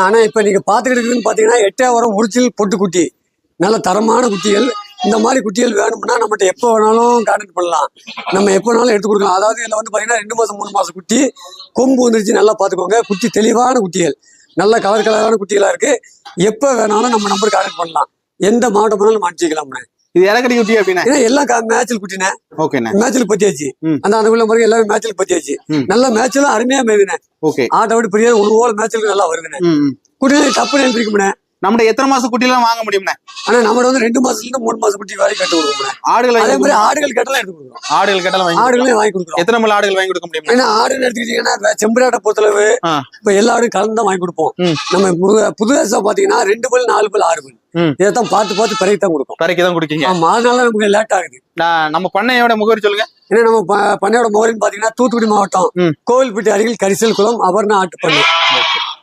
ஆனா இப்ப நீங்க பாத்துக்கிட்டு இருக்குன்னு பாத்தீங்கன்னா 8 வரம் உரிச்சல் பொட்டு குட்டி, நல்ல தரமான குட்டிகள். இந்த மாதிரி குட்டிகள் வேணும்னா நம்மகிட்ட எப்போ வேணாலும் கான்டாக்ட் பண்ணலாம், நம்ம எப்போ வேணாலும் எடுத்து கொடுக்கலாம். அதாவது இதுல வந்து பாத்தீங்கன்னா 2 மாசம் 3 மாசம் குட்டி, கொம்பு வந்துருச்சு, நல்லா பாத்துக்கோங்க. குட்டி தெளிவான குட்டிகள், நல்ல கலரான குட்டிகளா இருக்கு. எப்போ வேணாலும் நம்ம நம்பருக்கு கான்டாக்ட் பண்ணலாம், எந்த மாவட்டம் வேணாலும் நம்ம அனுப்பிச்சிக்கலாம்ண்ணே. இது இலக்கடி குட்டி அப்படின்னா எல்லாம் மேய்ச்சல் குட்டினே. ஓகேண்ணே, மேய்ச்சல் பத்தியாச்சு. அந்த உள்ள மாதிரி எல்லாமே மேய்ச்சல் பத்தியாச்சு. நல்ல மேய்ச்சலும் அருமையா மேயுதுண்ணே. ஓகே, ஆட்டை விட்டு பெரிய ஒரு ஓல மேய்ச்சலுக்கு நல்லா வருதுண்ணே. குட்டி டப்புன்னு எழுந்திருக்கும்ண்ணே. நம்மகிட்ட எத்தனை மாசம் குட்டி எல்லாம் வாங்க முடியும்ண்ணே? ஆனா நம்மளோட வந்து 2 மாசத்துல இருந்து 3 மாசம் குட்டி வரை கட்டு கொடுக்குறோம். ஆடுகள் அதே மாதிரி ஆடுகள் கட்டலாம் எடுத்து கொடுக்குறோம். ஆடுகள் கட்டலாம் ஆடுகளையும் வாங்கி கொடுக்குறோம். எத்தனை மணி ஆடுகள் வாங்கி கொடுக்க முடியும்? ஏன்னா ஆடுன்னு எடுத்துக்கிட்டீங்கன்னா செம்பராட்டை பொறுத்தளவு இப்ப எல்லா ஆடும் கலந்து தான் வாங்கி கொடுப்போம். நம்ம புதுசா பாத்தீங்கன்னா 2 பல் 4 பல் 6 பல் இதைத்தான் பார்த்து பிறகு தான் கொடுக்கும். பிறகு தான் கொடுக்கீங்க. ஆமா, அதனால நமக்கு லேட் ஆகுது. நம்ம பண்ணையோட முகவரி சொல்லுங்க. ஏன்னா நம்ம பண்ணையோட முகவரின்னு பாத்தீங்கன்னா தூத்துக்குடி மாவட்டம் கோவில்பட்டி அருகில் கரிசல் குளம் அபர்ணா ஆட்டு பண்ணை.